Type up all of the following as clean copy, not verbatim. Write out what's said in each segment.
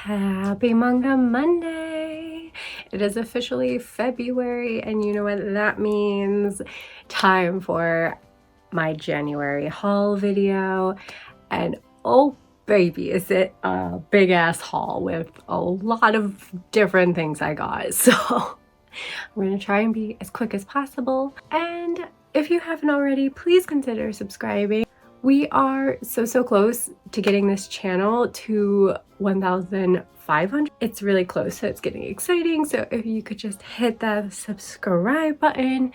Happy Manga Monday! It is officially February, and you know what that means. Time for my January haul video. And oh baby, is it a big ass haul with a lot of different things I got. So I'm gonna try and be as quick as possible. And if you haven't already, please consider subscribing. We are so close to getting this channel to 1,500. It's really close, so it's getting exciting. So if you could just hit that subscribe button,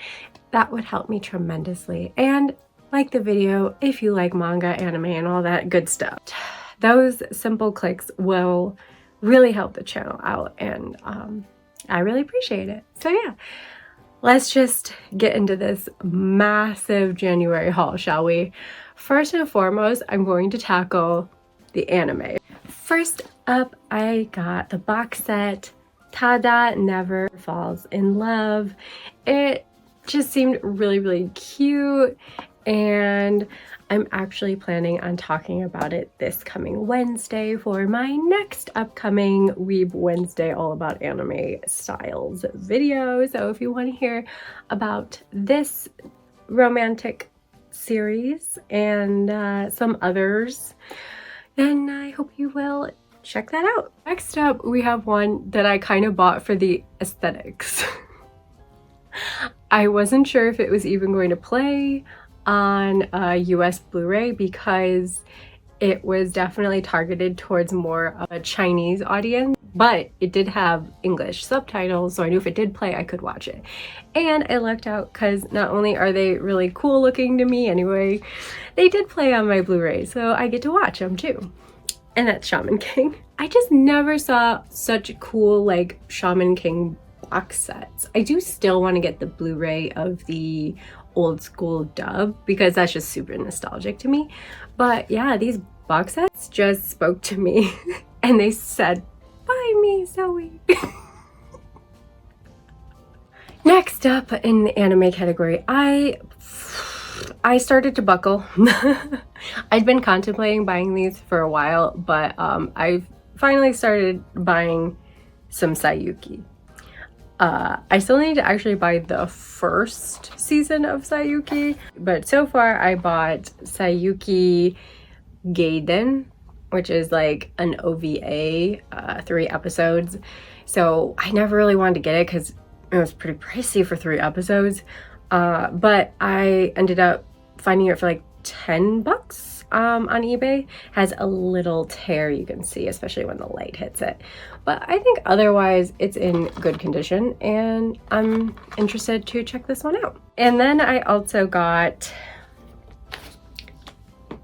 that would help me tremendously. And like the video if you like manga, anime, and all that good stuff. Those simple clicks will really help the channel out, and I really appreciate it. So yeah, let's just get into this massive January haul, shall we? First and foremost, I'm going to tackle the anime. First up, I got the box set Tada Never Falls in Love. It just seemed really cute, and I'm actually planning on talking about it this coming Wednesday for my next upcoming Weeb Wednesday all about anime styles video. So if you want to hear about this romantic series and some others, then I hope you will check that out. Next up, we have one that I kind of bought for the aesthetics. I wasn't sure if it was even going to play on a US Blu-ray because it was definitely targeted towards more of a Chinese audience, but it did have English subtitles, so I knew if it did play, I could watch it. And I lucked out because not only are they really cool looking to me anyway, they did play on my Blu-ray, so I get to watch them too. And that's Shaman King. I just never saw such cool like Shaman King box sets. I do still want to get the Blu-ray of the old school dub because that's just super nostalgic to me. But yeah, these box sets just spoke to me and they said, "Buy me, Zoe." Next up in the anime category, I started to buckle. I'd been contemplating buying these for a while, but I've finally started buying some Sayuki. I still need to actually buy the first season of Sayuki, but so far I bought Sayuki Gaiden, which is like an OVA, 3 episodes. So I never really wanted to get it because it was pretty pricey for 3 episodes, but I ended up finding it for like $10 on eBay. Has a little tear you can see, especially when the light hits it, but I think otherwise it's in good condition and I'm interested to check this one out. And then I also got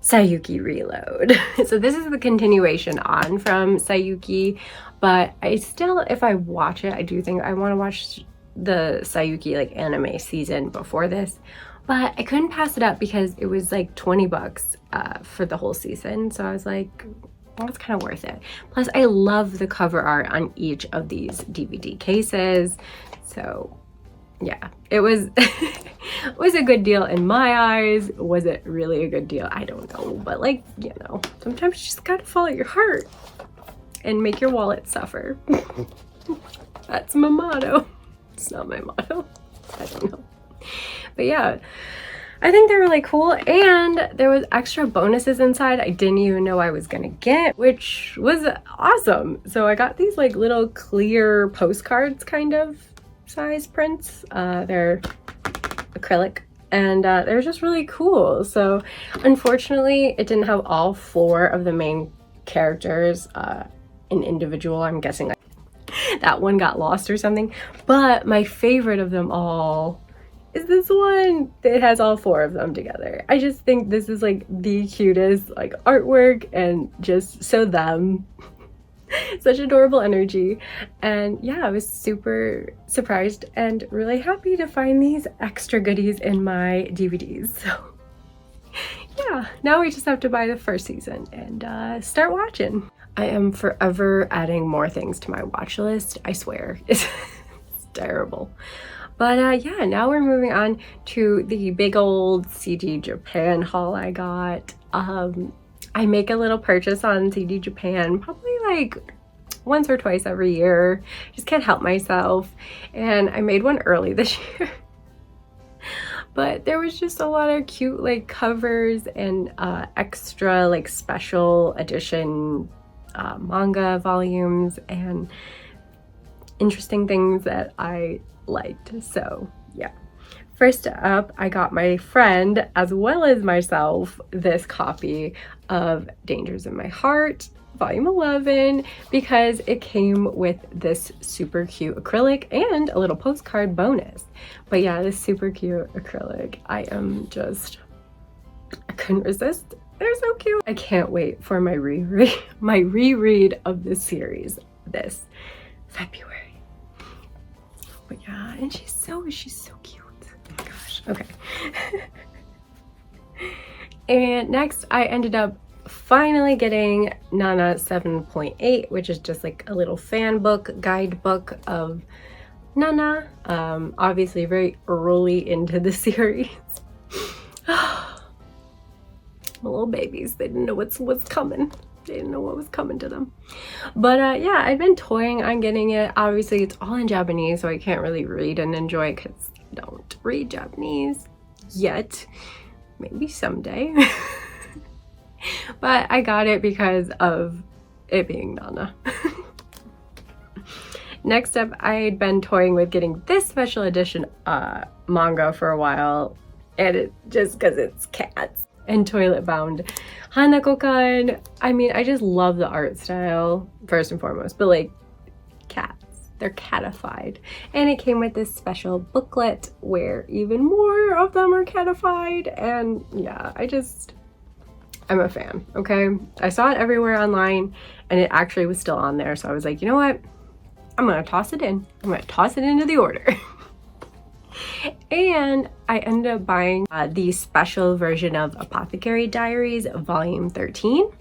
Sayuki Reload. So this is the continuation on from Sayuki, but I still, if I watch it, I do think I want to watch the Sayuki like anime season before this, but I couldn't pass it up because it was like $20 for the whole season. So I was like, well, it's kind of worth it. Plus I love the cover art on each of these DVD cases. So yeah, it was it was a good deal in my eyes. Was it really a good deal? I don't know, but like, you know, sometimes you just gotta follow your heart and make your wallet suffer. That's my motto. It's not my motto. I don't know. But yeah, I think they're really cool, and there was extra bonuses inside I didn't even know I was gonna get, which was awesome. So I got these like little clear postcards kind of size prints. They're acrylic, and they're just really cool. So unfortunately it didn't have all 4 of the main characters in individual. I'm guessing like that one got lost or something, but my favorite of them all is this one that has all 4 of them together. I just think this is like the cutest like artwork and just so them. Such adorable energy. And yeah, I was super surprised and really happy to find these extra goodies in my DVDs. So yeah, now we just have to buy the first season and start watching. I am forever adding more things to my watch list. I swear, it's terrible. But yeah, now we're moving on to the big old CDJAPAN haul I got. I make a little purchase on CDJAPAN probably like once or twice every year. Just can't help myself. And I made one early this year. But there was just a lot of cute like covers and extra like special edition manga volumes and interesting things that I liked. So yeah. First up, I got my friend as well as myself this copy of Dangers in My Heart volume 11 because it came with this super cute acrylic and a little postcard bonus. But yeah, this super cute acrylic, I couldn't resist. They're so cute. I can't wait for my reread of this series this February. But yeah, and she's so cute. Oh my gosh. Okay. And next I ended up finally getting Nana 7.8, which is just like a little fan book, guidebook of Nana. Obviously very early into the series. Little babies, they didn't know what's coming. They didn't know what was coming to them. But yeah, I've been toying on getting it. Obviously it's all in Japanese, so I can't really read and enjoy it because I don't read Japanese yet. Maybe someday. But I got it because of it being Nana. Next up, I'd been toying with getting this special edition manga for a while, and it just because it's cats and toilet bound. Hanako-kan, I mean, I just love the art style first and foremost, but like cats, they're catified. And it came with this special booklet where even more of them are catified, and yeah, I'm a fan, okay? I saw it everywhere online and it actually was still on there. So I was like, you know what? I'm gonna toss it in. I'm gonna toss it into the order. And I ended up buying the special version of Apothecary Diaries, volume 13.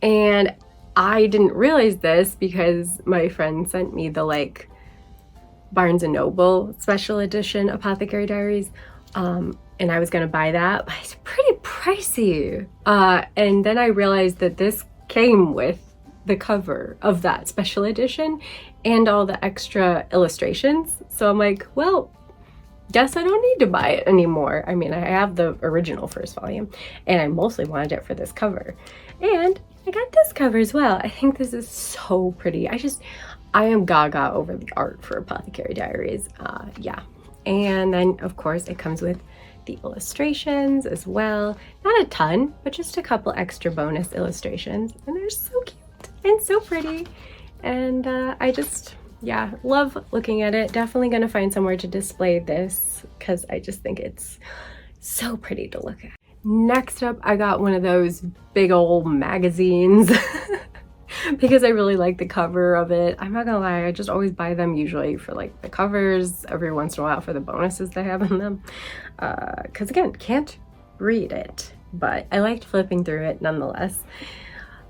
And I didn't realize this because my friend sent me the like Barnes & Noble special edition Apothecary Diaries. And I was gonna buy that, but it's pretty pricey. And then I realized that this came with the cover of that special edition and all the extra illustrations. So I'm like, well, guess I don't need to buy it anymore. I mean, I have the original first volume and I mostly wanted it for this cover. And I got this cover as well. I think this is so pretty. I am gaga over the art for Apothecary Diaries. Yeah. And then of course it comes with the illustrations as well. Not a ton, but just a couple extra bonus illustrations. And they're so cute and so pretty. And yeah, love looking at it. Definitely gonna find somewhere to display this because I just think it's so pretty to look at. Next up, I got one of those big old magazines because I really like the cover of it. I'm not gonna lie, I just always buy them usually for like the covers, every once in a while for the bonuses they have in them. Because again, can't read it, but I liked flipping through it nonetheless.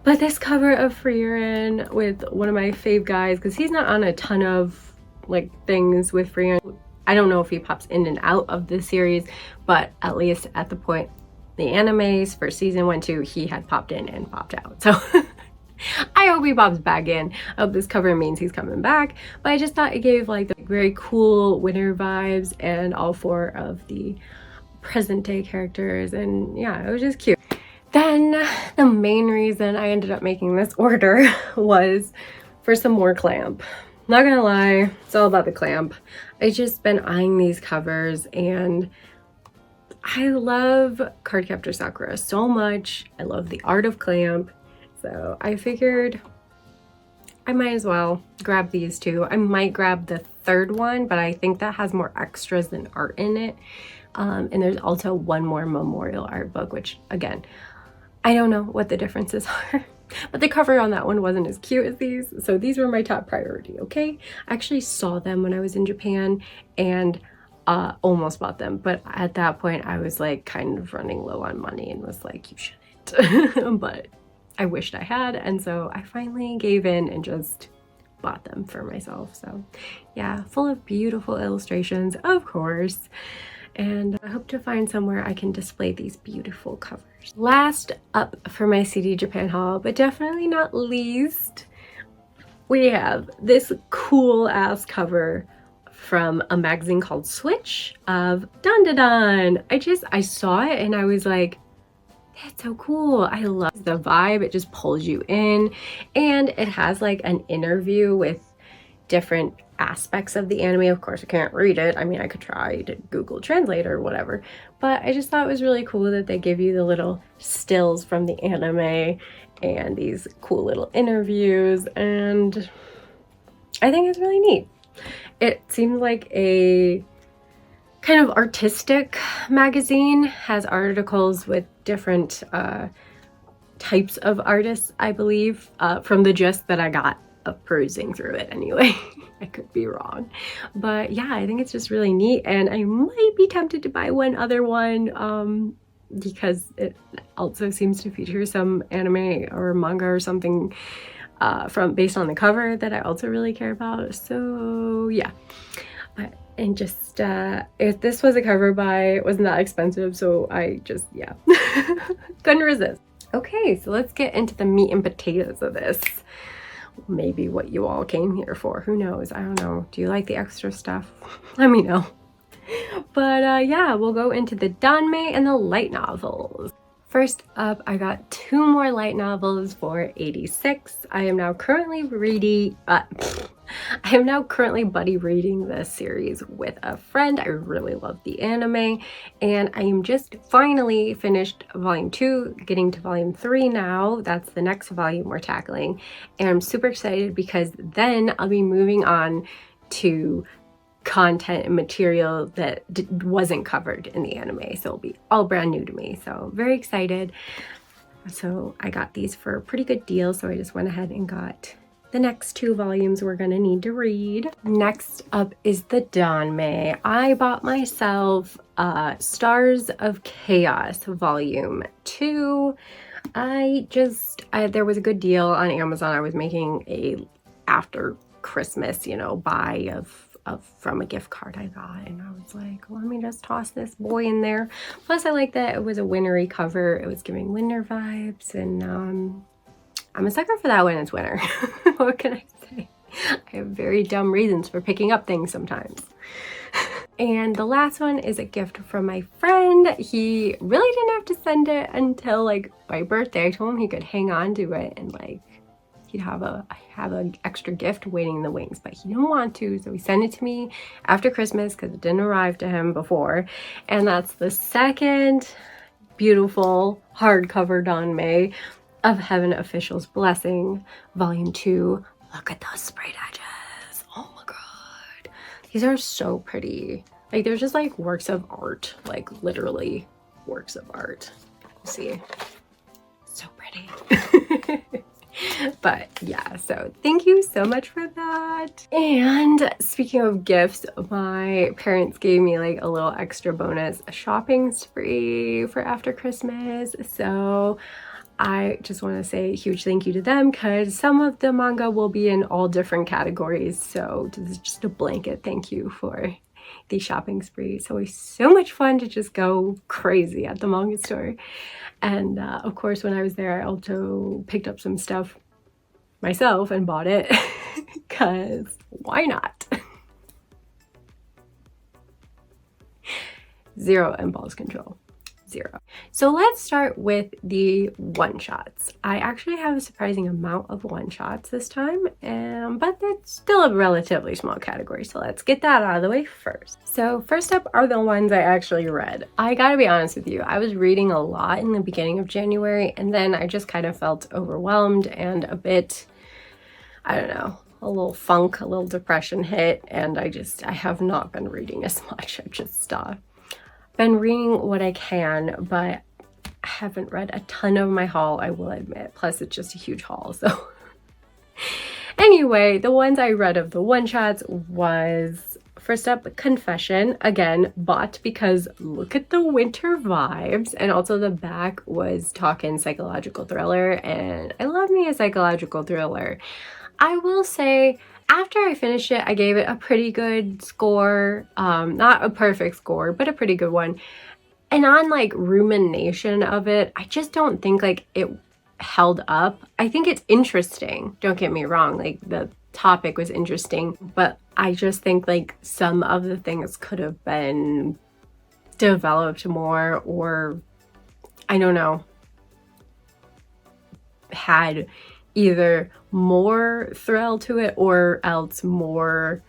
But this cover of Frieren with one of my fave guys, because he's not on a ton of like things with Frieren. I don't know if he pops in and out of this series, but at least at the point the animes for season 1, 2, he had popped in and popped out. So I hope he pops back in. I hope this cover means he's coming back. But I just thought it gave like the very cool winter vibes and all 4 of the present day characters. And yeah, it was just cute. Then the main reason I ended up making this order was for some more clamp. Not gonna lie, it's all about the clamp. I just been eyeing these covers and I love Cardcaptor Sakura so much. I love the art of clamp. So I figured I might as well grab these 2. I might grab the 3rd one, but I think that has more extras than art in it. And there's also one more memorial art book, which again, I don't know what the differences are, but the cover on that one wasn't as cute as these. So these were my top priority, okay? I actually saw them when I was in Japan and almost bought them. But at that point I was like kind of running low on money and was like, you shouldn't. But I wished I had. And so I finally gave in and just bought them for myself. So yeah, full of beautiful illustrations, of course. And I hope to find somewhere I can display these beautiful covers. Last up for my CD Japan haul, but definitely not least, we have this cool ass cover from a magazine called Switch of Dun. I saw it and I was like, that's so cool. I love the vibe. It just pulls you in, and it has like an interview with different aspects of the anime. Of course, I can't read it. I mean, I could try to Google Translate or whatever, but I just thought it was really cool that they give you the little stills from the anime and these cool little interviews, and I think it's really neat. It seems like a kind of artistic magazine, has articles with different types of artists, I believe, from the gist that I got of perusing through it anyway. I could be wrong, but yeah, I think it's just really neat, and I might be tempted to buy one other one because it also seems to feature some anime or manga or something based on the cover that I also really care about. So yeah, and just if this was a cover buy, it wasn't that expensive, so I just, yeah, couldn't resist. Okay, so let's get into the meat and potatoes of this. Maybe what you all came here for, who knows? I don't know. Do you like the extra stuff? Let me know. But yeah, we'll go into the donme and the light novels. First up, I got 2 more light novels for 86. I am now currently buddy reading this series with a friend. I really love the anime, and I am just finally finished volume 2, getting to volume 3 now. That's the next volume we're tackling, and I'm super excited because then I'll be moving on to content and material that wasn't covered in the anime, so it'll be all brand new to me, so very excited. So I got these for a pretty good deal, so I just went ahead and got the next 2 volumes we're gonna need to read. Next up is the donme. I bought myself Stars of Chaos volume 2. There was a good deal on Amazon. I was making a after Christmas, you know, buy from a gift card I got, and I was like, let me just toss this boy in there. Plus I like that it was a wintry cover. It was giving winter vibes, and I'm a sucker for that when it's winter. What can I say? I have very dumb reasons for picking up things sometimes. And the last one is a gift from my friend. He really didn't have to send it until like my birthday. I told him he could hang on to it and like he'd have an extra gift waiting in the wings, but he didn't want to, so he sent it to me after Christmas because it didn't arrive to him before. And that's the second beautiful hardcover donme of Heaven Official's Blessing, volume 2. Look at those sprayed edges. Oh my god, these are so pretty. Like, they're just like works of art, like literally works of art. See, so pretty. But yeah, so thank you so much for that. And speaking of gifts, my parents gave me like a little extra bonus shopping spree for after Christmas, so I just want to say a huge thank you to them because some of the manga will be in all different categories, so this is just a blanket thank you for the shopping spree. It's always so much fun to just go crazy at the manga store. And of course, when I was there, I also picked up some stuff myself and bought it because why not? Zero impulse control. Zero. So let's start with the one-shots. I actually have a surprising amount of one-shots this time, but it's still a relatively small category, so let's get that out of the way first. So first up are the ones I actually read. I gotta be honest with you, I was reading a lot in the beginning of January, and then I just kind of felt overwhelmed and a bit, I don't know, a little funk, a little depression hit, and I have not been reading as much. I've just been reading what I can, but I haven't read a ton of my haul, I will admit. Plus, it's just a huge haul, so. Anyway, the ones I read of the one-shots was, first up, Confession. Again, bought because look at the winter vibes. And also the back was talking psychological thriller, and I love me a psychological thriller. I will say, after I finished it, I gave it a pretty good score. Not a perfect score, but a pretty good one. And on like rumination of it, I just don't think like it held up. I think it's interesting, don't get me wrong, like the topic was interesting, but I just think like some of the things could have been developed more, or I don't know, had either more thrill to it or else more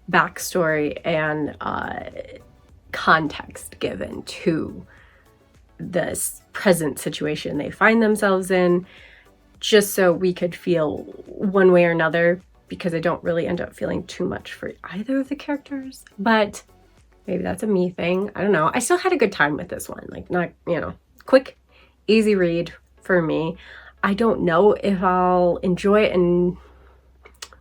backstory and context given to this present situation they find themselves in, just so we could feel one way or another, because I don't really end up feeling too much for either of the characters. But maybe that's a me thing. I don't know. I still had a good time with this one. Like, not, you know, quick, easy read for me. I don't know if I'll enjoy it in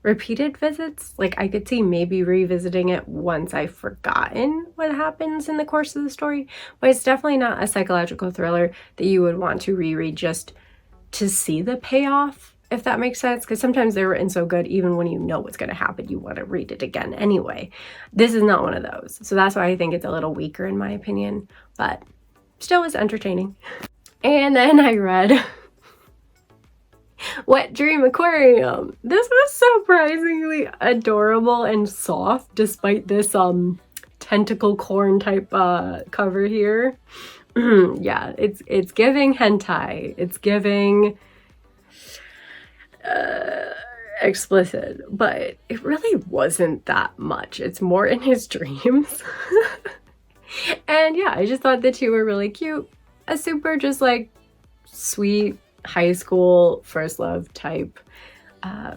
repeated visits. Like, I could see maybe revisiting it once I've forgotten what happens in the course of the story, but it's definitely not a psychological thriller that you would want to reread just to see the payoff, if that makes sense, because sometimes they're written so good, even when you know what's going to happen, you want to read it again anyway. This is not one of those, so that's why I think it's a little weaker in my opinion, but still is entertaining. And then I read Wet Dream Aquarium. This was surprisingly adorable and soft, despite this tentacle corn type cover here. Yeah, it's giving hentai. It's giving explicit, but it really wasn't that much. It's more in his dreams. And yeah, I just thought the two were really cute. A super just like sweet high school first love type,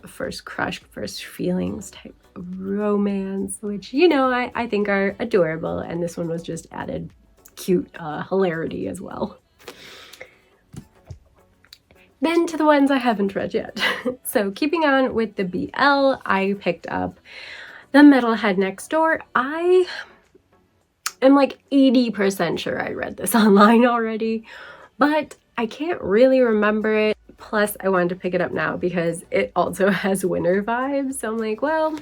first crush, first feelings type romance, which, you know, I think are adorable, and this one was just added cute hilarity as well. Then to the ones I haven't read yet. So keeping on with the BL, I picked up The Metalhead Next Door. I am like 80% sure I read this online already, but I can't really remember it. Plus, I wanted to pick it up now because it also has winter vibes. So I'm like, well,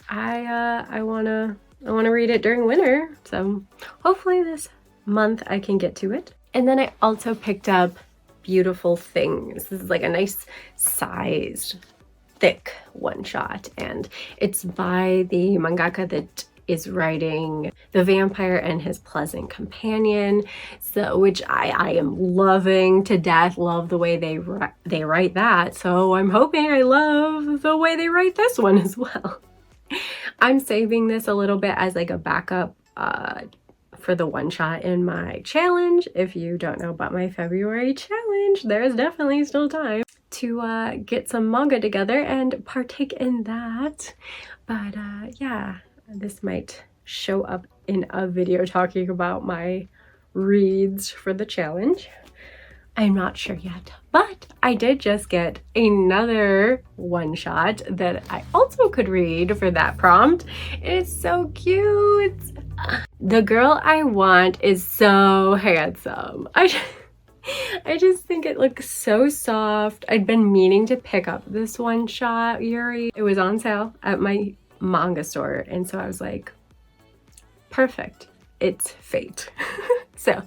I wanna read it during winter. So hopefully this month I can get to it. And then I also picked up Beautiful Things. This is like a nice sized, thick one shot, and it's by the mangaka that is writing The Vampire and His Pleasant Companion, so which I am loving to death. Love the way they write that, so I'm hoping I love the way they write this one as well. I'm saving this a little bit as like a backup for the one shot in my challenge. If you don't know about my February challenge, there is definitely still time to get some manga together and partake in that. But yeah, this might show up in a video talking about my reads for the challenge. I'm not sure yet, but I did just get another one shot that I also could read for that prompt. It's so cute. The Girl I Want is so handsome. I just think it looks so soft. I'd been meaning to pick up this one shot, Yuri. It was on sale at my manga store, and so I was like, perfect, it's fate. So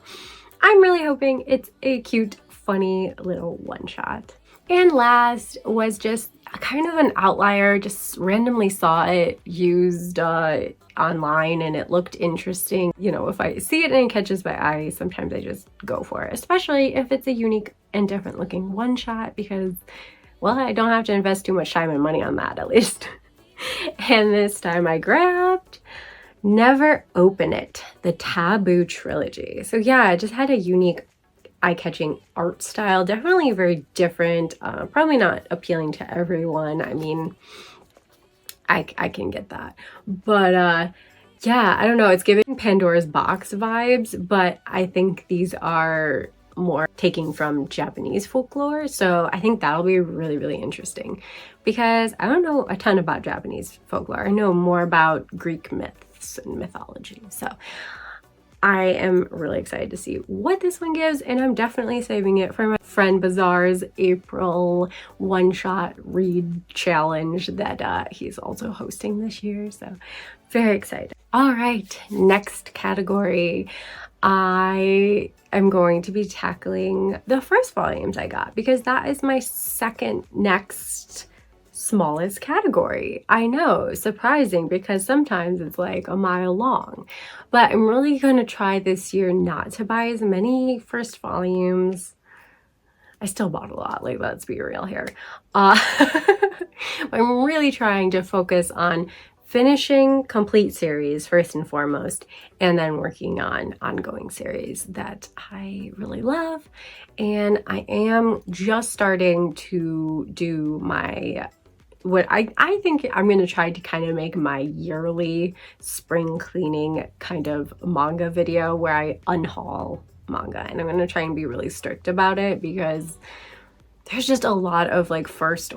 I'm really hoping it's a cute, funny little one shot. And last was just kind of an outlier, just randomly saw it used online and it looked interesting. You know, if I see it and it catches my eye, sometimes I just go for it, especially if it's a unique and different looking one shot, because, well, I don't have to invest too much time and money on that, at least. And this time I grabbed Never Open It, the Taboo trilogy. So yeah, I just had a unique eye-catching art style, definitely very different, probably not appealing to everyone. I mean, I can get that, but yeah, I don't know, it's giving Pandora's Box vibes, but I think these are more taking from Japanese folklore, so I think that'll be really, really interesting, because I don't know a ton about Japanese folklore. I know more about Greek myths and mythology, so I am really excited to see what this one gives, and I'm definitely saving it for my friend Bazaar's April one-shot read challenge that he's also hosting this year, so very excited. All right, next category. I am going to be tackling the first volumes I got because that is my second next smallest category. I know, surprising, because sometimes it's like a mile long. But I'm really going to try this year not to buy as many first volumes. I still bought a lot, like, let's be real here. I'm really trying to focus on finishing complete series first and foremost, and then working on ongoing series that I really love. And I am just starting to do my what I think I'm going to try to kind of make my yearly spring cleaning kind of manga video where I unhaul manga, and I'm going to try and be really strict about it because there's just a lot of like first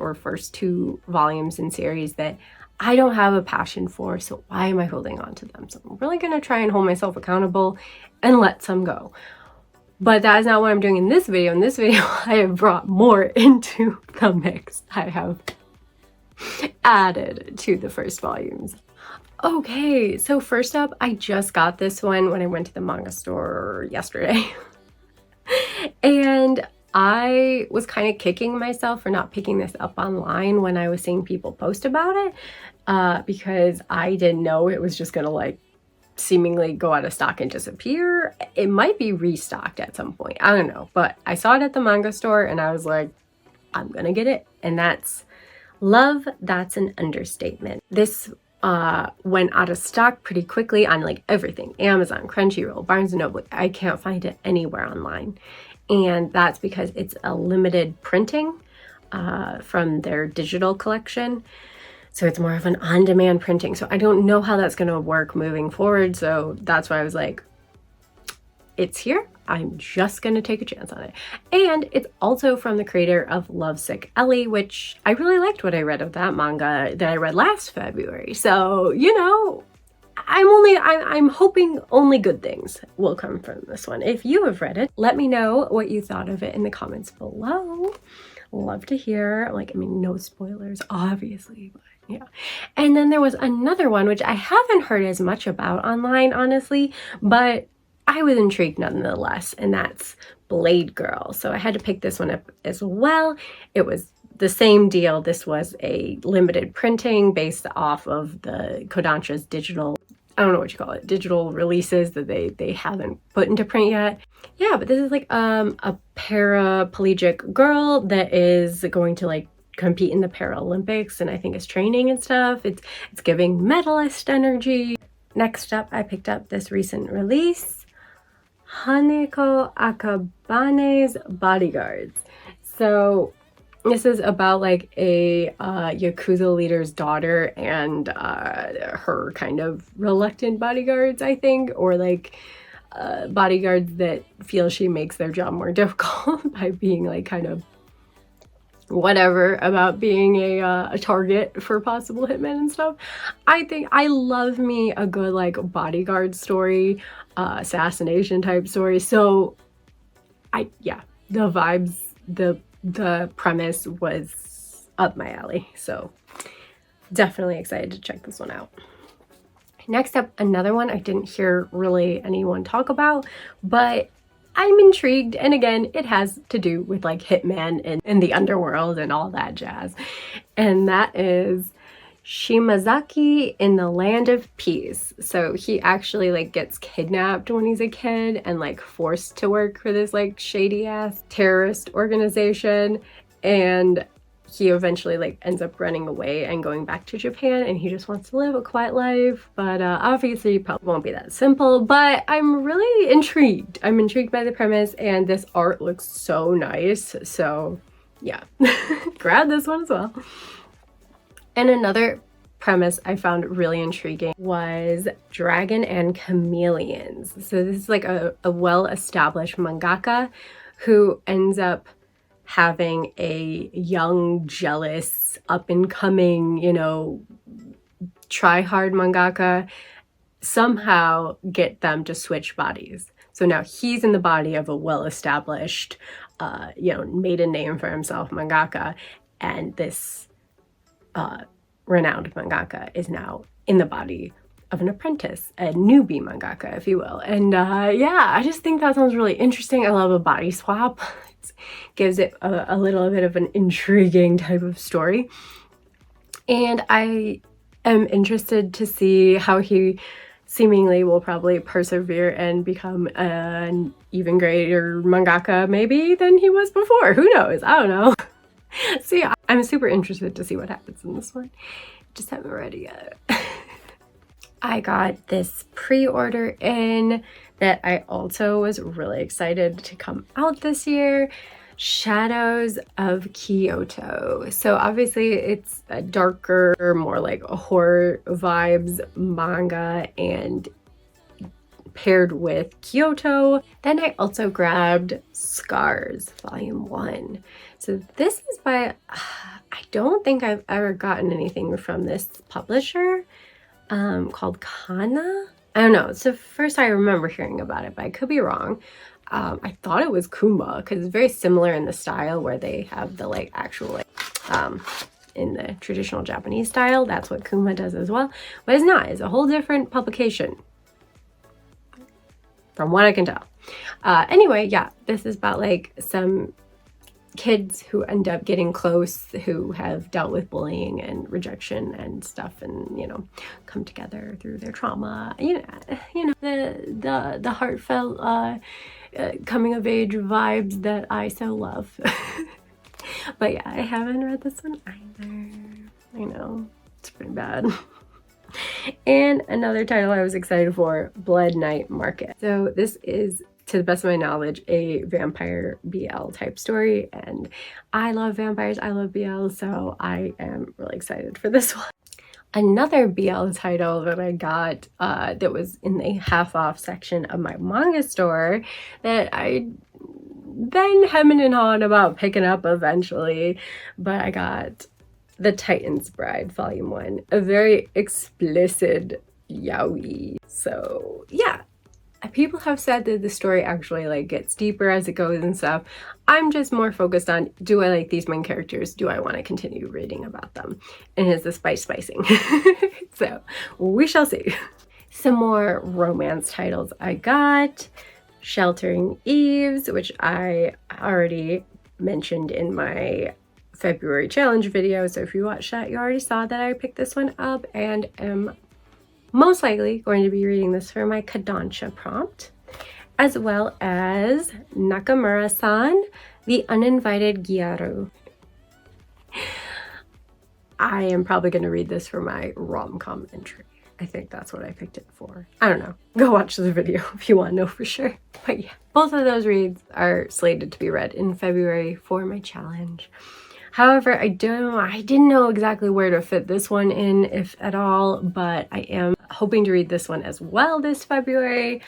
two volumes in series that I don't have a passion for, so why am I holding on to them? So I'm really going to try and hold myself accountable and let some go. But that is not what I'm doing in this video. In this video, I have brought more into the mix. I have added to the first volumes. Okay, so first up, I just got this one when I went to the manga store yesterday. And I was kind of kicking myself for not picking this up online when I was seeing people post about it, because I didn't know it was just gonna like seemingly go out of stock and disappear. It might be restocked at some point, I don't know, but I saw it at the manga store and I was like, I'm gonna get it. And that's Love, That's an Understatement. This went out of stock pretty quickly on like everything, Amazon, Crunchyroll, Barnes & Noble. I can't find it anywhere online. And that's because it's a limited printing from their digital collection. So it's more of an on-demand printing. So I don't know how that's going to work moving forward. So that's why I was like, it's here. I'm just going to take a chance on it. And it's also from the creator of Lovesick Ellie, which I really liked what I read of that manga that I read last February. So, you know, I'm hoping only good things will come from this one. If you have read it, let me know what you thought of it in the comments below. Love to hear. Like, I mean, no spoilers, obviously, but yeah. And then there was another one, which I haven't heard as much about online, honestly, but I was intrigued nonetheless, and that's Blade Girl. So I had to pick this one up as well. It was the same deal. This was a limited printing based off of the Kodansha's digital, I don't know what you call it, digital releases that they haven't put into print yet. Yeah, but this is like a paraplegic girl that is going to like compete in the Paralympics, and I think is training and stuff. It's giving medalist energy. Next up, I picked up this recent release, Haneko Akabane's Bodyguards. So this is about like a Yakuza leader's daughter and her kind of reluctant bodyguards, I think, or like bodyguards that feel she makes their job more difficult by being like kind of whatever about being a target for possible hitmen and stuff. I think I love me a good like bodyguard story, assassination type story. So yeah, the vibes, the premise was up my alley. So definitely excited to check this one out. Next up, another one I didn't hear really anyone talk about, but I'm intrigued, and again, it has to do with like hitman and the underworld and all that jazz, and that is Shimazaki in the Land of Peace. So he actually like gets kidnapped when he's a kid and like forced to work for this like shady ass terrorist organization, and he eventually like ends up running away and going back to Japan, and he just wants to live a quiet life. But obviously it probably won't be that simple, but I'm really intrigued. I'm intrigued by the premise, and this art looks so nice. So yeah, grab this one as well. And another premise I found really intriguing was Dragon and Chameleons. So this is like a well-established mangaka who ends up having a young, jealous, up-and-coming, you know, try-hard mangaka somehow get them to switch bodies. So now he's in the body of a well-established, you know, made a name for himself mangaka, and this renowned mangaka is now in the body of an apprentice, a newbie mangaka, if you will. And yeah, I just think that sounds really interesting. I love a body swap. It gives it a little bit of an intriguing type of story. And I am interested to see how he seemingly will probably persevere and become an even greater mangaka maybe than he was before. Who knows? I don't know. So yeah, I'm super interested to see what happens in this one. Just haven't read it yet. I got this pre-order in that I also was really excited to come out this year. Shadows of Kyoto. So obviously it's a darker, more like a horror vibes manga and paired with Kyoto. Then I also grabbed Scars Volume 1. So this is by, I don't think I've ever gotten anything from this publisher called Kana. I don't know, it's the first I remember hearing about it, but I could be wrong. I thought it was Kuma because it's very similar in the style where they have the like actual like in the traditional Japanese style. That's what Kuma does as well, but it's not. It's a whole different publication from what I can tell. Anyway, yeah, this is about like some kids who end up getting close, who have dealt with bullying and rejection and stuff, and you know, come together through their trauma. You know the heartfelt coming of age vibes that I so love. But yeah, I haven't read this one either. I know, it's pretty bad. And another title I was excited for, Blood Night Market. So this is, to the best of my knowledge, a vampire BL type story, and I love vampires, I love BL, so I am really excited for this one. Another BL title that I got that was in the half off section of my manga store that I'd been hemming and hawing about picking up eventually, but I got The Titan's Bride Volume 1, a very explicit yaoi. So yeah, people have said that the story actually like gets deeper as it goes and stuff. I'm just more focused on, do I like these main characters? Do I want to continue reading about them? And is the spice spicing? So we shall see. Some more romance titles I got. Sheltering Eves, which I already mentioned in my February challenge video. So if you watched that, you already saw that I picked this one up and am most likely going to be reading this for my Kodansha prompt, as well as Nakamura-san, The Uninvited Gyaru. I am probably going to read this for my rom-com entry. I think that's what I picked it for. I don't know. Go watch the video if you want to know for sure. But yeah, both of those reads are slated to be read in February for my challenge. However, I didn't know exactly where to fit this one in, if at all, but I am hoping to read this one as well this February.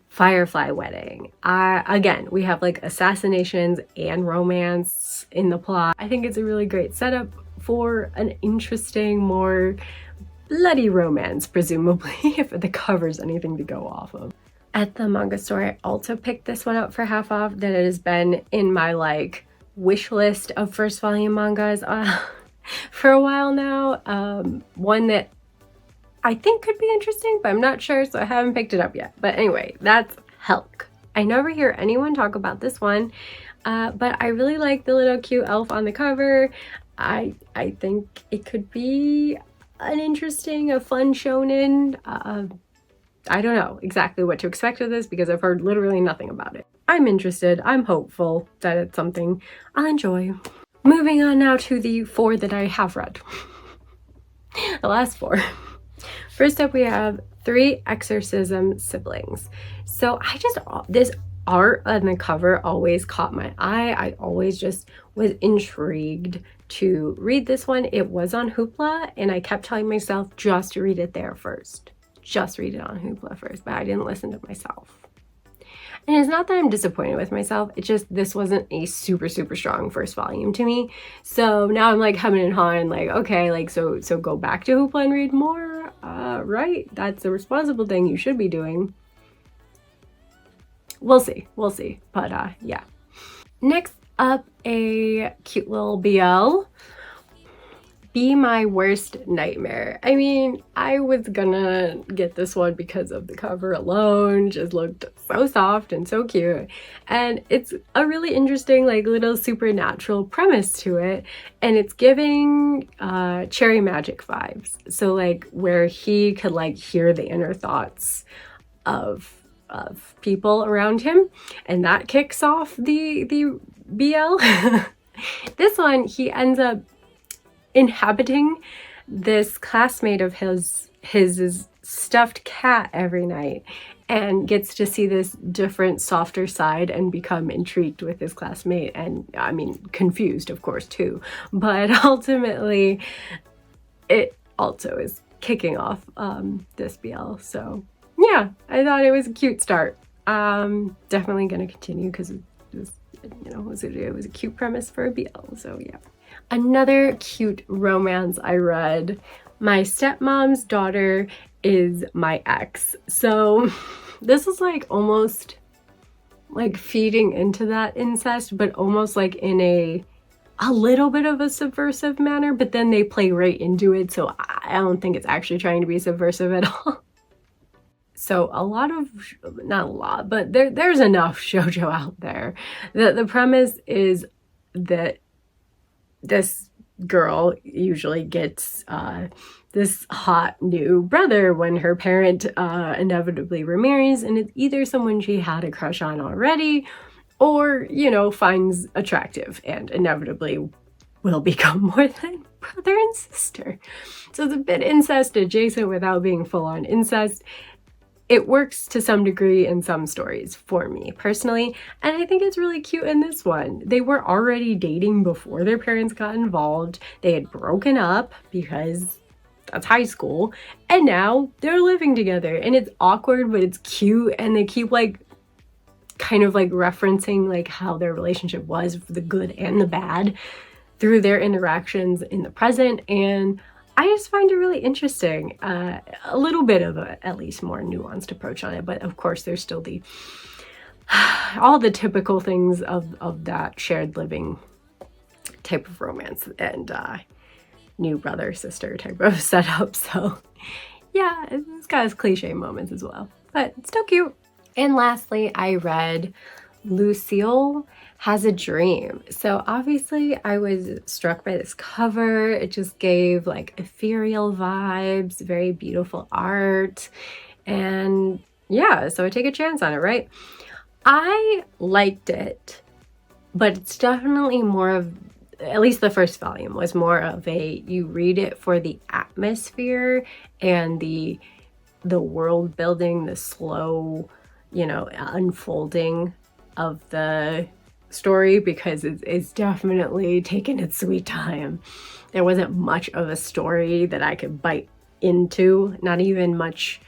Firefly Wedding. Again, we have like assassinations and romance in the plot. I think it's a really great setup for an interesting, more bloody romance, presumably, if the cover's anything to go off of. At the manga store, I also picked this one up for half off, that it has been in my like wish list of first volume mangas for a while now. One that I think could be interesting, but I'm not sure, so I haven't picked it up yet. But anyway, that's Helk. I never hear anyone talk about this one, but I really like the little cute elf on the cover. I think it could be an interesting, a fun shonen. I don't know exactly what to expect of this because I've heard literally nothing about it. I'm interested. I'm hopeful that it's something I'll enjoy. Moving on now to the 4 that I have read. The last 4. First up, we have 3 Exorcism Siblings. So this art on the cover always caught my eye. I always just was intrigued to read this one. It was on Hoopla, and I kept telling myself just to read it there first. Just read it on Hoopla first, but I didn't listen to myself. And it's not that I'm disappointed with myself, it's just this wasn't a super strong first volume to me. So now I'm like humming and hawing, like, okay, like so go back to Hoopla and read more. Right, that's a responsible thing you should be doing. We'll see, but yeah. Next up, a cute little BL. Be My Worst Nightmare. I mean, I was gonna get this one because of the cover alone. Just looked so soft and so cute. And it's a really interesting, like, little supernatural premise to it. And it's giving Cherry Magic vibes. So, like, where he could, like, hear the inner thoughts of people around him. And that kicks off the BL. This one, he ends up inhabiting this classmate of his stuffed cat every night, and gets to see this different, softer side and become intrigued with his classmate, and I mean confused of course too, but ultimately it also is kicking off this BL. So yeah, I thought it was a cute start. Definitely gonna continue because it was, you know, it was a cute premise for a BL, so yeah. Another cute romance I read, My Stepmom's Daughter Is My Ex. So this was like almost like feeding into that incest, but almost like in a little bit of a subversive manner, but then they play right into it, so I don't think it's actually trying to be subversive at all. So a lot of, not a lot, but there's enough shoujo out there. The premise is that this girl usually gets this hot new brother when her parent inevitably remarries, and it's either someone she had a crush on already or, you know, finds attractive and inevitably will become more than brother and sister. So it's a bit incest adjacent without being full-on incest. It works to some degree in some stories for me personally, and I think it's really cute in this one. They were already dating before their parents got involved. They had broken up because that's high school, and now they're living together, and it's awkward, but it's cute, and they keep like kind of like referencing like how their relationship was, the good and the bad, through their interactions in the present, and I just find it really interesting. A little bit of a, at least more nuanced approach on it, but of course there's still the all the typical things of that shared living type of romance and new brother sister type of setup. So yeah, it's got its cliche moments as well, but it's still cute. And lastly, I read Lucille Has a Dream. So obviously I was struck by this cover. It just gave like ethereal vibes, very beautiful art, and yeah, so I take a chance on it, right? I liked it, but it's definitely more of, at least the first volume was more of a, you read it for the atmosphere and the world building, the slow, you know, unfolding of the story, because it's definitely taken its sweet time. There wasn't much of a story that I could bite into, not even much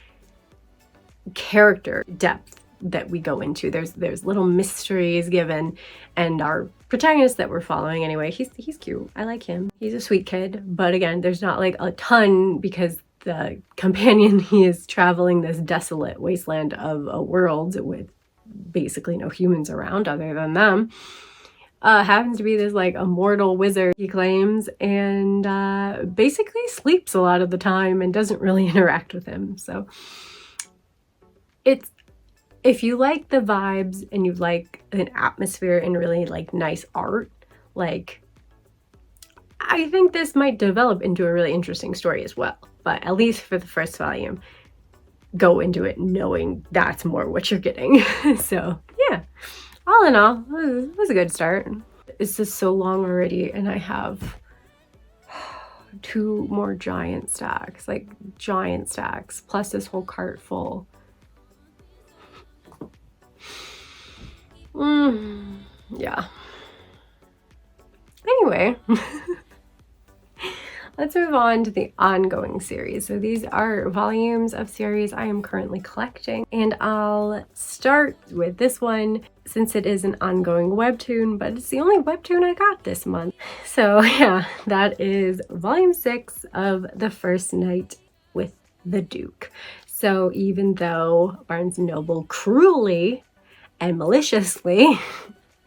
character depth that we go into. There's little mysteries given, and our protagonist that we're following anyway, he's cute. I like him. He's a sweet kid, but again, there's not like a ton, because the companion, he is traveling this desolate wasteland of a world with basically no humans around other than them. Happens to be this like immortal wizard, he claims, and basically sleeps a lot of the time and doesn't really interact with him. So it's, if you like the vibes and you like an atmosphere and really like nice art, like I think this might develop into a really interesting story as well. But at least for the first volume, go into it knowing that's more what you're getting. So yeah, all in all, it was a good start. It's just so long already, and I have 2 more giant stacks, like giant stacks, plus this whole cart full. Yeah. Anyway, let's move on to the ongoing series. So these are volumes of series I am currently collecting, and I'll start with this one since it is an ongoing webtoon, but it's the only webtoon I got this month. So yeah, that is volume 6 of The First Night with the Duke. So even though Barnes & Noble cruelly and maliciously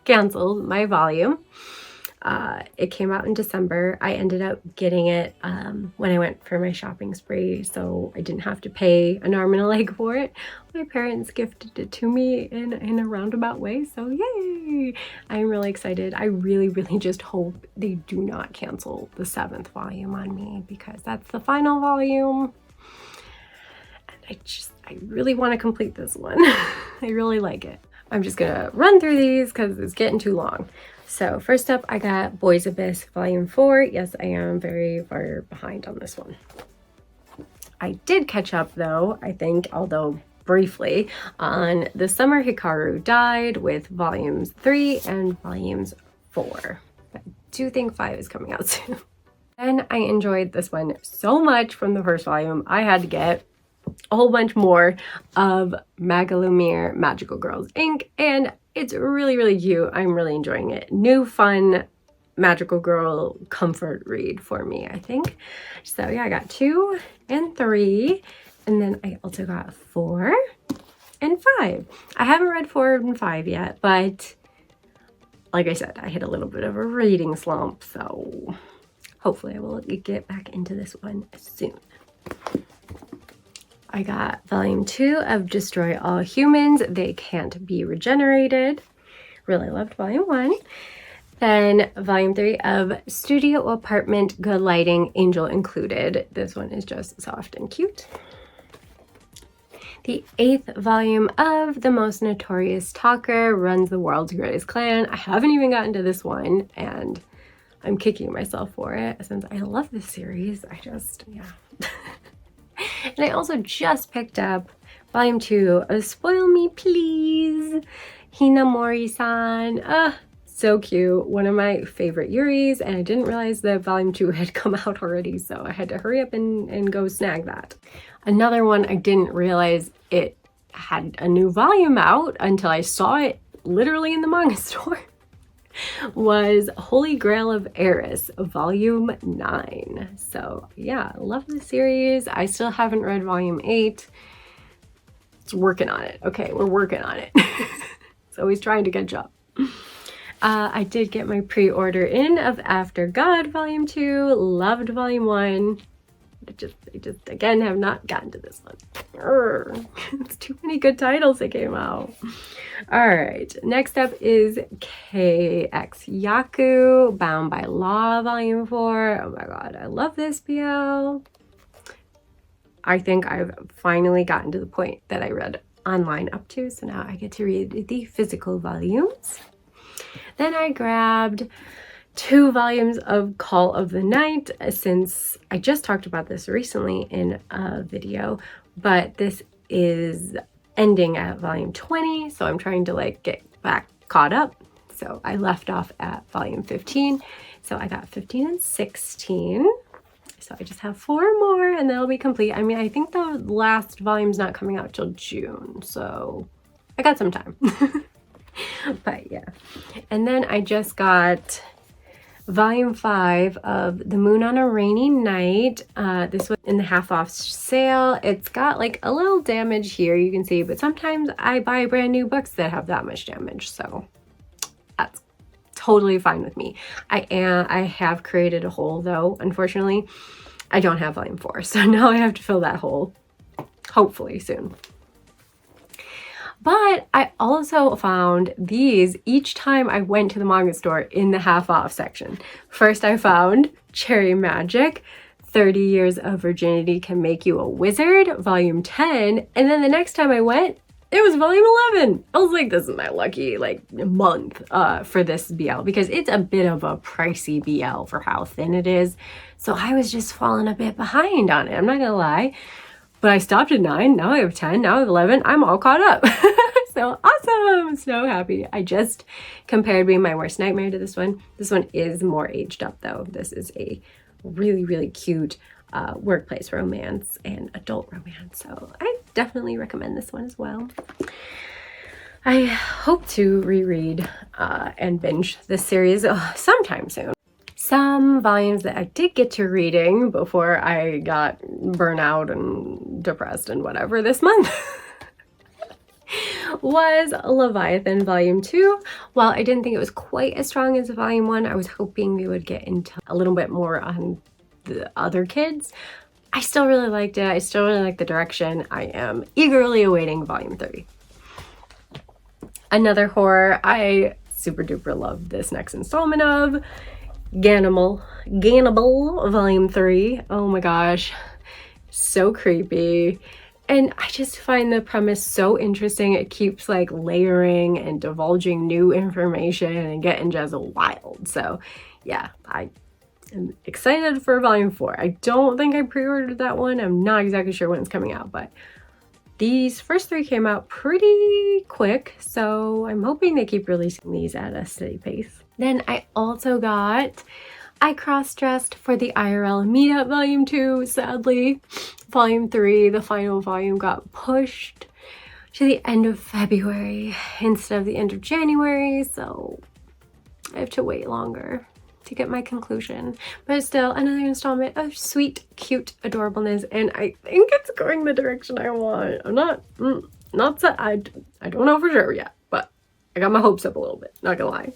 canceled my volume, It came out in December. I ended up getting it when I went for my shopping spree, so I didn't have to pay an arm and a leg for it. My parents gifted it to me in a roundabout way, so yay! I'm really excited. I really, really just hope they do not cancel the 7th volume on me, because that's the final volume. And I really want to complete this one. I really like it. I'm just gonna run through these because it's getting too long. So first up, I got Boys Abyss Volume 4. Yes, I am very far behind on this one. I did catch up though, I think, although briefly, on The Summer Hikaru Died with Volumes 3 and Volumes 4. I do think 5 is coming out soon. And I enjoyed this one so much from the first volume, I had to get a whole bunch more of Magalumir Magical Girls Inc. And it's really, really cute. I'm really enjoying it. New fun magical girl comfort read for me, I think. So yeah, I got 2 and 3. And then I also got 4 and 5. I haven't read 4 and 5 yet, but like I said, I hit a little bit of a reading slump. So hopefully I will get back into this one soon. I got Volume 2 of Destroy All Humans, They Can't Be Regenerated. Really loved Volume 1. Then Volume 3 of Studio Apartment, Good Lighting, Angel Included. This one is just soft and cute. The 8th volume of The Most Notorious Talker, Runs the World's Greatest Clan. I haven't even gotten to this one, and I'm kicking myself for it since I love this series. Yeah. And I also just picked up Volume 2 of Spoil Me Please, Hinamori-san. So cute. One of my favorite Yuris, and I didn't realize that Volume 2 had come out already, so I had to hurry up and go snag that. Another one, I didn't realize it had a new volume out until I saw it literally in the manga store, was Holy Grail of Eris, Volume 9. So yeah, love the series. I still haven't read Volume 8. It's working on it. Okay, we're working on it. So he's trying to catch up. I did get my pre-order in of After God Volume 2. Loved Volume 1. I just again have not gotten to this one. It's too many good titles that came out. All right, next up is KX Yaku, Bound by Law Volume 4. Oh my god, I love this BL. I think I've finally gotten to the point that I read online up to, so now I get to read the physical volumes. Then I grabbed 2 volumes of Call of the Night, since I just talked about this recently in a video, but this is ending at Volume 20, so I'm trying to like get back caught up. So I left off at Volume 15, so I got 15 and 16. So I just have 4 more and that'll be complete. I mean, I think the last volume's not coming out till June, so I got some time. But yeah. And then I just got Volume 5 of The Moon on a Rainy Night. This was in the half off sale. It's got like a little damage here, you can see, but sometimes I buy brand new books that have that much damage, so that's totally fine with me. I have created a hole though, unfortunately. I don't have Volume 4, so now I have to fill that hole, hopefully soon. But I also found these each time I went to the manga store in the half off section. First I found Cherry Magic, 30 Years of Virginity Can Make You a Wizard, Volume 10. And then the next time I went, it was Volume 11. I was like, this is my lucky like month for this BL, because it's a bit of a pricey BL for how thin it is. So I was just falling a bit behind on it, I'm not gonna lie. But I stopped at 9, now I have 10, now I have 11, I'm all caught up. So awesome, so happy. I just compared Be My Worst Nightmare to this one. This one is more aged up though. This is a really, really cute workplace romance and adult romance. So I definitely recommend this one as well. I hope to reread and binge this series sometime soon. Some volumes that I did get to reading before I got burnout and depressed and whatever this month was Leviathan Volume 2. While I didn't think it was quite as strong as Volume 1, I was hoping we would get into a little bit more on the other kids. I still really liked it. I still really like the direction. I am eagerly awaiting Volume 3. Another horror I super duper love this next installment of, Gannibal Volume 3. Oh my gosh, so creepy. And I just find the premise so interesting. It keeps like layering and divulging new information and getting just wild. So yeah, I am excited for Volume 4. I don't think I pre-ordered that one. I'm not exactly sure when it's coming out, but these first 3 came out pretty quick, so I'm hoping they keep releasing these at a steady pace. Then I also got, I cross-dressed for the IRL meetup Volume 2. Sadly, Volume 3, the final volume, got pushed to the end of February instead of the end of January, so I have to wait longer to get my conclusion. But still, another installment of sweet, cute adorableness, and I think it's going the direction I want. I'm not set. I don't know for sure yet, but I got my hopes up a little bit, not gonna lie.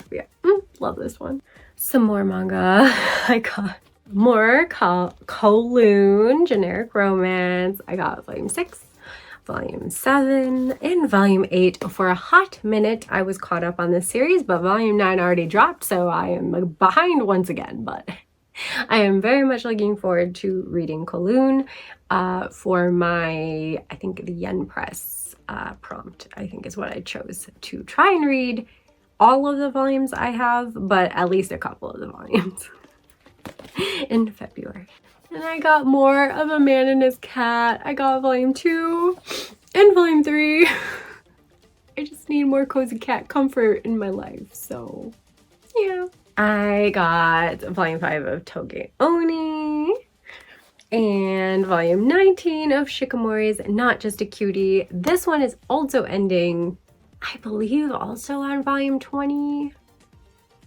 But yeah, love this one. Some more manga. I got more Kowloon generic romance. I got Volume 6, Volume 7, and Volume 8. For a hot minute, I was caught up on this series, but Volume 9 already dropped, so I am behind once again. But I am very much looking forward to reading Kowloon for my, I think, the Yen Press prompt, I think is what I chose to try and read all of the volumes I have, but at least a couple of the volumes in February. And I got more of A Man and His Cat. I got Volume 2 and Volume 3. I just need more cozy cat comfort in my life, so yeah. I got Volume 5 of Toge Oni and Volume 19 of Shikamori's Not Just a Cutie. This one is also ending, I believe, also on Volume 20.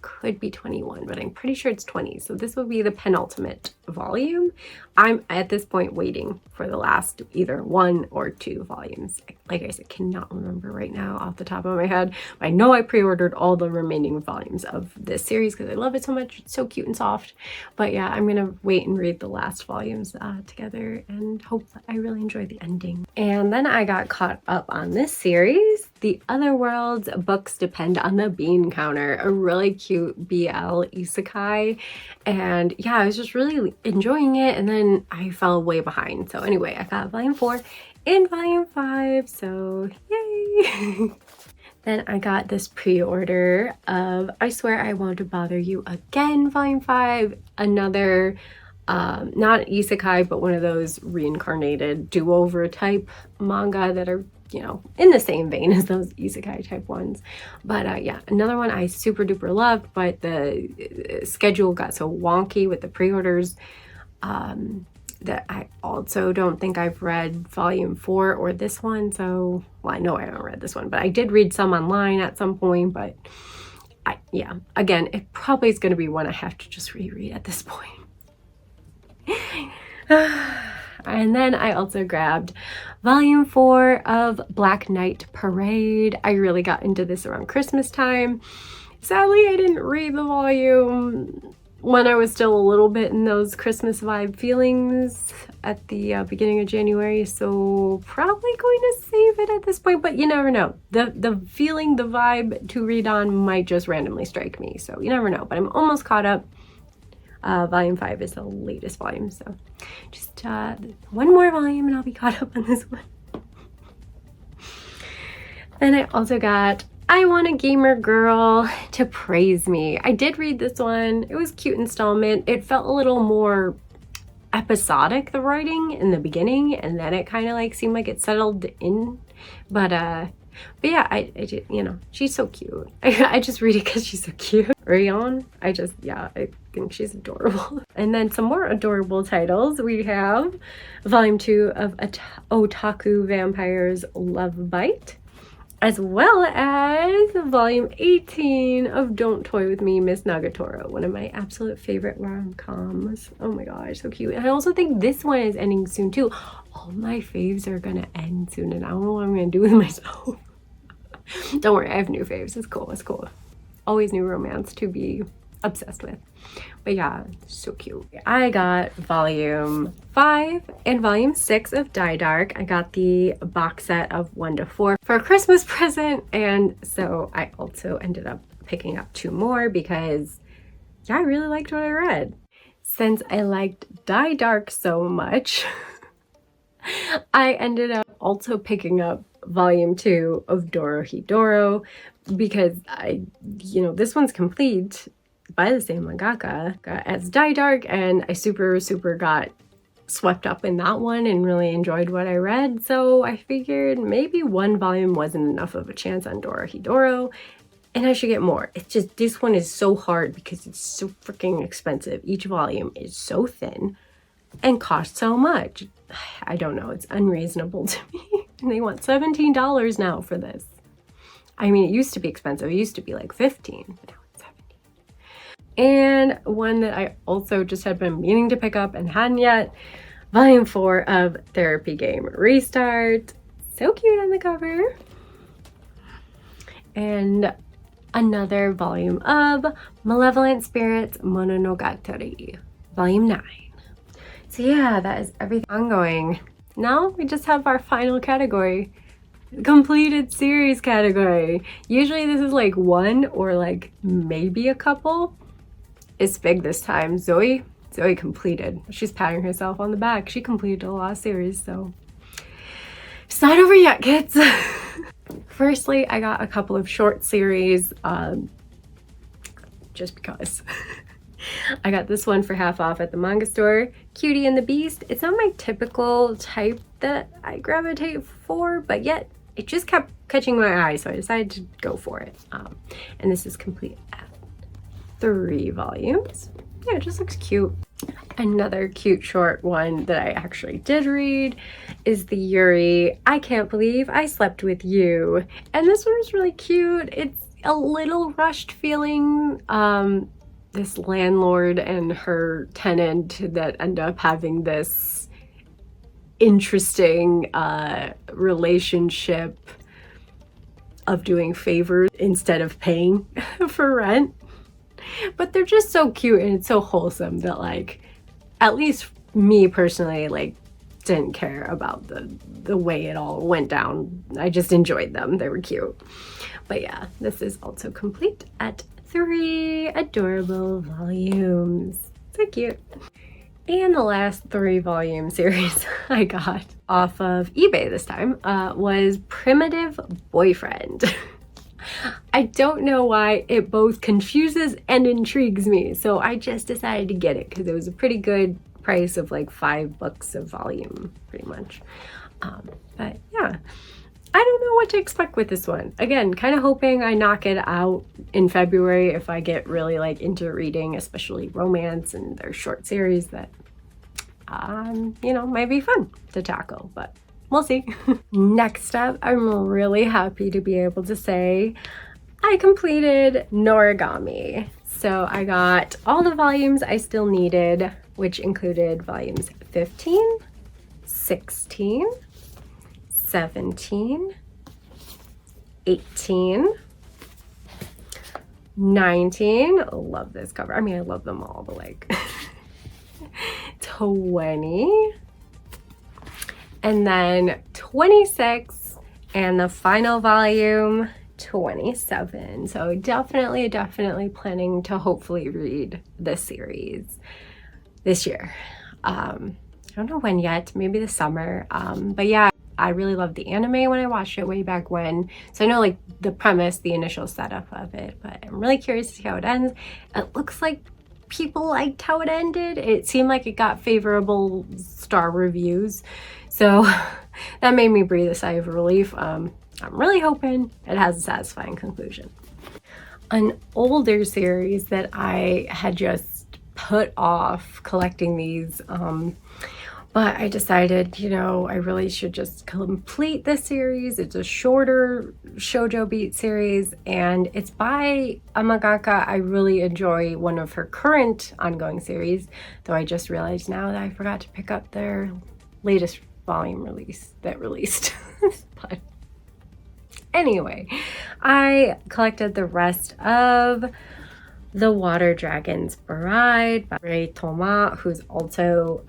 Could be 21, but I'm pretty sure it's 20. So this will be the penultimate volume. I'm at this point waiting for the last either 1 or 2 volumes. Like I said, cannot remember right now off the top of my head. I know I pre-ordered all the remaining volumes of this series because I love it so much. It's so cute and soft. But yeah, I'm gonna wait and read the last volumes together and hope that I really enjoy the ending. And then I got caught up on this series, The Other World's Books Depend on the Bean Counter, a really cute BL isekai. And yeah, I was just really enjoying it, and then I fell way behind. So anyway, I got Volume 4 and Volume 5, so yay! Then I got this pre-order of I Swear I Won't Bother You Again, Volume 5, another not isekai, but one of those reincarnated do-over type manga that are, you know, in the same vein as those isekai type ones. But yeah, another one I super duper loved, but the schedule got so wonky with the pre-orders that I also don't think I've read Volume 4 or this one. So, well, I know I haven't read this one, but I did read some online at some point. But yeah, again, it probably is going to be one I have to just reread at this point. And then I also grabbed Volume 4 of Black Knight Parade. I really got into this around Christmas time. Sadly, I didn't read the volume when I was still a little bit in those Christmas vibe feelings at the beginning of January, so probably going to save it at this point, but you never know. The feeling, the vibe to read on might just randomly strike me, so you never know. But I'm almost caught up. Volume 5 is the latest volume, so just one more volume and I'll be caught up on this one. Then I also got I Want a Gamer Girl to Praise Me. I did read this one. It was a cute installment. It felt a little more episodic, the writing, in the beginning, and then it kind of like seemed like it settled in. But yeah, I did, you know, she's so cute. I just read it because she's so cute. Rion, I think she's adorable. And then some more adorable titles. We have Volume 2 of Otaku Vampire's Love Bite, as well as Volume 18 of Don't Toy With Me, Miss Nagatoro, one of my absolute favorite rom-coms. Oh my gosh, so cute. And I also think this one is ending soon too. All my faves are gonna end soon, and I don't know what I'm gonna do with myself. Don't worry, I have new faves. It's cool. It's cool. Always new romance to be obsessed with. But yeah, so cute. I got volume 5 and volume 6 of Dye Dark. I got the box set of 1 to 4 for a Christmas present, and so I also ended up picking up 2 more because yeah, I really liked what I read. Since I liked Dye Dark so much, I ended up also picking up volume 2 of Dorohedoro because this one's complete by the same mangaka as Dye Dark, and I super got swept up in that one and really enjoyed what I read. So I figured maybe 1 volume wasn't enough of a chance on Dorohedoro, and I should get more. It's just, this one is so hard because it's so freaking expensive. Each volume is so thin and costs so much. I don't know, it's unreasonable to me. And they want $17 now for this. I mean, it used to be expensive. It used to be like $15, but now it's $17. And one that I also just had been meaning to pick up and hadn't yet, volume 4 of Therapy Game Restart. So cute on the cover. And another volume of Malevolent Spirits Mononogatari, volume 9. So yeah, that is everything ongoing. Now we just have our final category, completed series category. Usually this is like 1 or like maybe a couple. It's big this time. Zoe completed. She's patting herself on the back. She completed a lot of series, so it's not over yet, kids. Firstly, I got a couple of short series, just because. I got this one for half off at the manga store, Cutie and the Beast. It's not my typical type that I gravitate for, but yet it just kept catching my eye, so I decided to go for it. And this is complete at 3 volumes. Yeah, it just looks cute. Another cute short one that I actually did read is the Yuri I Can't Believe I Slept With You. And this one was really cute. It's a little rushed feeling. This landlord and her tenant that end up having this interesting relationship of doing favors instead of paying for rent. But they're just so cute and it's so wholesome that, like, at least me personally, like, didn't care about the way it all went down. I just enjoyed them. They were cute. But yeah, this is also complete at 3 adorable volumes. So cute. And the last 3 volume series I got off of eBay this time was Primitive Boyfriend. I don't know why it both confuses and intrigues me, so I just decided to get it because it was a pretty good price of like $5 a volume, pretty much. But yeah, I don't know what to expect with this one. Again, kind of hoping I knock it out in February if I get really like into reading, especially romance and their short series that might be fun to tackle, but we'll see. Next up, I'm really happy to be able to say I completed Noragami. So I got all the volumes I still needed, which included volumes 15, 16, 17, 18, 19. Love this cover. I mean, I love them all, but like 20. And then 26, and the final volume, 27. So definitely planning to hopefully read this series this year. I don't know when yet, maybe this summer. But yeah, I really loved the anime when I watched it way back when. So I know like the premise, the initial setup of it, but I'm really curious to see how it ends. It looks like people liked how it ended. It seemed like it got favorable star reviews. So that made me breathe a sigh of relief. I'm really hoping it has a satisfying conclusion. An older series that I had just put off collecting these, but I decided, I really should just complete this series. It's a shorter shoujo beat series, and it's by a mangaka I really enjoy, one of her current ongoing series, though I just realized now that I forgot to pick up their latest volume release that released. But Anyway, I collected the rest of The Water Dragon's Bride by Ray Toma, who's also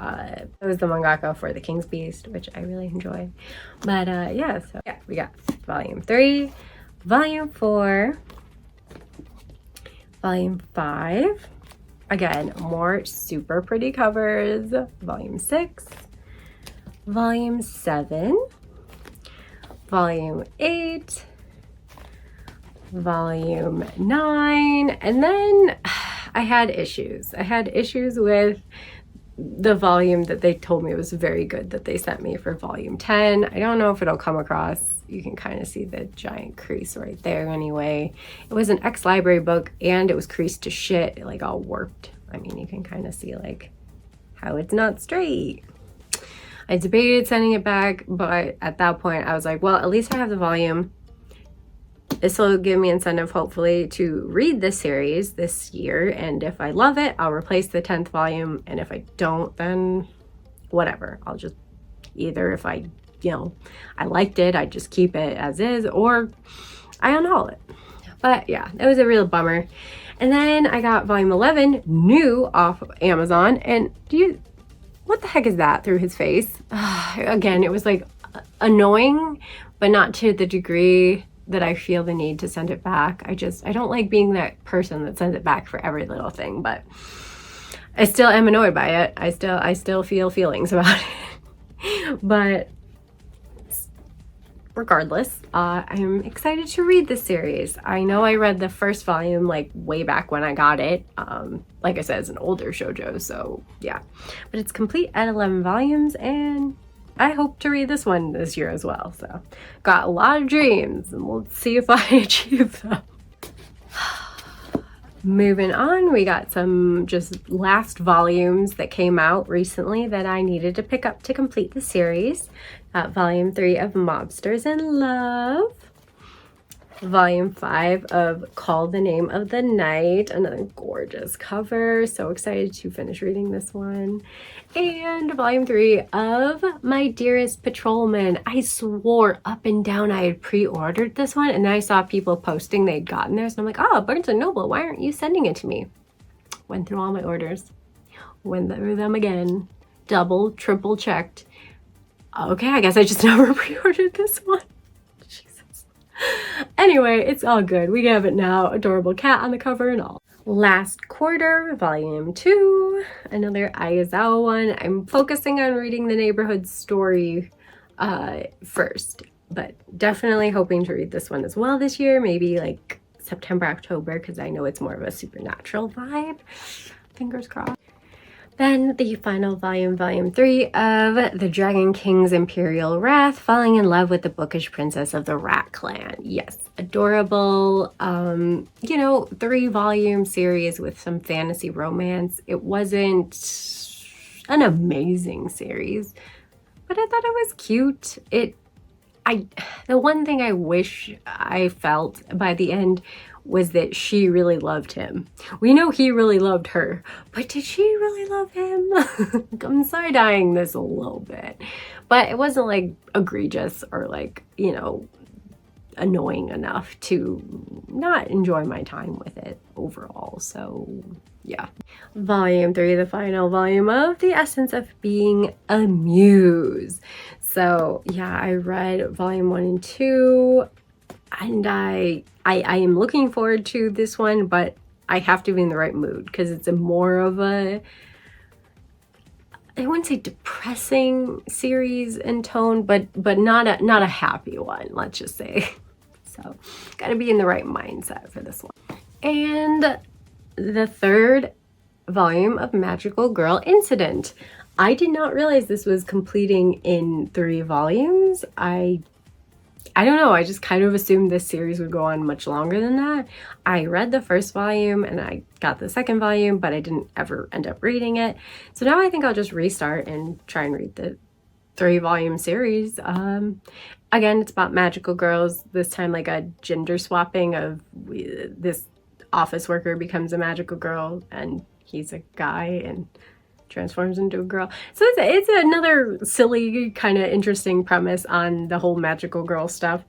was the mangaka for The King's Beast, which I really enjoy. But yeah, so yeah, we got volume 3, volume 4, volume 5. Again, more super pretty covers. Volume 6, volume 7, volume 8, volume 9, and then I had issues. I had issues with the volume that they told me was very good that they sent me for volume 10. I don't know if it'll come across. You can kind of see the giant crease right there anyway. It was an ex-library book and it was creased to shit, like all warped. I mean, you can kind of see like how it's not straight. I debated sending it back, but at that point I was like, well, at least I have the volume. This will give me incentive, hopefully, to read this series this year. And if I love it, I'll replace the 10th volume. And if I don't, then whatever. I'll just either, if I, I liked it, I just keep it as is, or I unhaul it. But yeah, it was a real bummer. And then I got volume 11 new off of Amazon. And what the heck is that through his face? Again, it was like annoying, but not to the degree that I feel the need to send it back. I don't like being that person that sends it back for every little thing, but I still am annoyed by it. I still feel feelings about it. But regardless, I'm excited to read this series. I know I read the first volume like way back when I got it. Like I said, it's an older shoujo, so yeah. But it's complete at 11 volumes, and I hope to read this one this year as well. So got a lot of dreams, and we'll see if I achieve them. Moving on, we got some just last volumes that came out recently that I needed to pick up to complete the series. Volume 3 of Mobsters in Love. Volume 5 of Call the Name of the Night. Another gorgeous cover. So excited to finish reading this one. And volume 3 of My Dearest Patrolman. I swore up and down I had pre-ordered this one, and then I saw people posting they'd gotten theirs, and I'm like, oh, Barnes & Noble, why aren't you sending it to me? Went through all my orders. Went through them again. Double, triple checked. Okay, I guess I just never pre-ordered this one. Jesus. Anyway, it's all good. We have it now. Adorable cat on the cover and all. Last Quarter, volume 2, another Aizawa one. I'm focusing on reading the neighborhood story first, but definitely hoping to read this one as well this year, maybe like September, October, because I know it's more of a supernatural vibe. Fingers crossed. Then the final volume, volume 3 of The Dragon King's Imperial Wrath, falling in love with the bookish princess of the Rat Clan. Yes, adorable, 3-volume series with some fantasy romance. It wasn't an amazing series, but I thought it was cute. The one thing I wish I felt by the end was that she really loved him. We know he really loved her, but did she really love him? I'm side-eyeing this a little bit, but it wasn't like egregious or like, annoying enough to not enjoy my time with it overall. So yeah. Volume 3, the final volume of The Essence of Being a Muse. So yeah, I read volume 1 and 2, and I am looking forward to this one, but I have to be in the right mood because it's a more of a, I wouldn't say depressing series in tone, but not a happy one, let's just say. So gotta be in the right mindset for this one. And the 3rd volume of Magical Girl Incident. I did not realize this was completing in 3 volumes. I don't know, I just kind of assumed this series would go on much longer than that. I read the first volume and I got the 2nd volume, but I didn't ever end up reading it. So now I think I'll just restart and try and read the 3-volume series. Again, it's about magical girls, this time like a gender swapping of this office worker becomes a magical girl and he's a guy and transforms into a girl. So it's another silly kind of interesting premise on the whole magical girl stuff.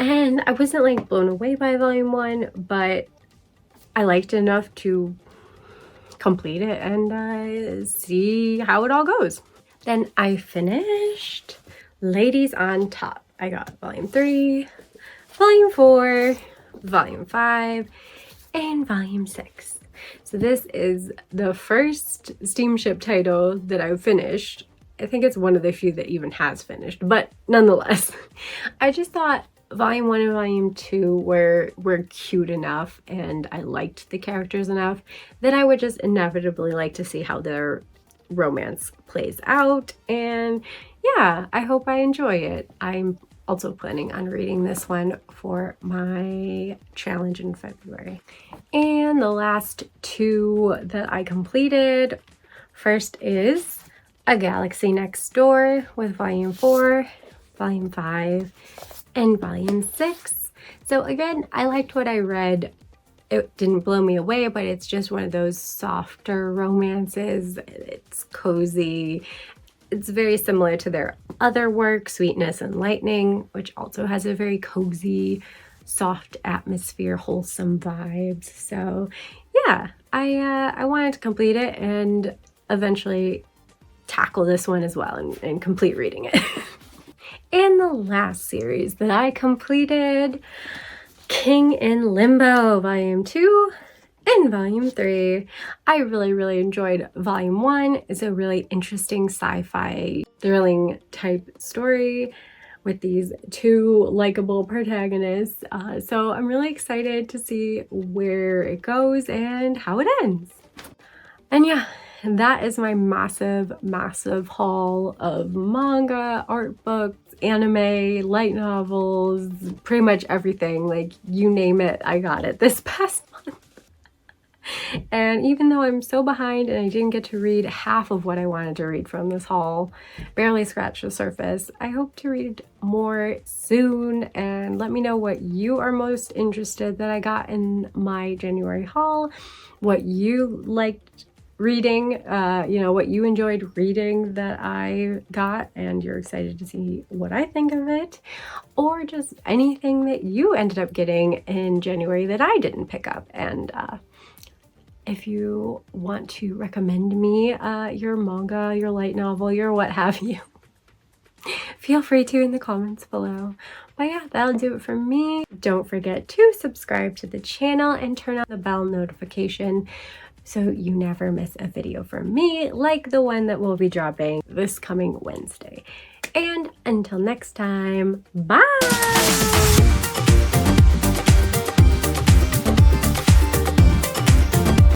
And I wasn't like blown away by volume 1, but I liked it enough to complete it and see how it all goes. Then I finished Ladies on Top. I got volume 3, volume 4, volume 5, and volume 6. So this is the first steamship title that I've finished. I think it's one of the few that even has finished, but nonetheless, I just thought volume 1 and volume 2 were cute enough and I liked the characters enough that I would just inevitably like to see how their romance plays out. And yeah, I hope I enjoy it. I'm also planning on reading this one for my challenge in February. And the last 2 that I completed, first is A Galaxy Next Door with volume 4, volume 5, and volume 6. So again, I liked what I read. It didn't blow me away, but it's just one of those softer romances. It's cozy. It's very similar to their other work, Sweetness and Lightning, which also has a very cozy, soft atmosphere, wholesome vibes. So yeah, I wanted to complete it and eventually tackle this one as well and complete reading it. And the last series that I completed, King in Limbo, volume 2 and volume 3. I really enjoyed volume 1. It's a really interesting sci-fi thrilling type story with these 2 likable protagonists. So I'm really excited to see where it goes and how it ends. And yeah, that is my massive haul of manga, art books, anime, light novels, pretty much everything. Like, you name it, I got it this past month. And even though I'm so behind and I didn't get to read half of what I wanted to read from this haul, barely scratched the surface, I hope to read more soon. And let me know what you are most interested that I got in my January haul, what you liked reading, you know, what you enjoyed reading that I got and you're excited to see what I think of it, or just anything that you ended up getting in January that I didn't pick up. And if you want to recommend me your manga, your light novel, your what have you, feel free to in the comments below. But yeah, that'll do it for me. Don't forget to subscribe to the channel and turn on the bell notification so you never miss a video from me, like the one that will be dropping this coming Wednesday. And until next time, bye!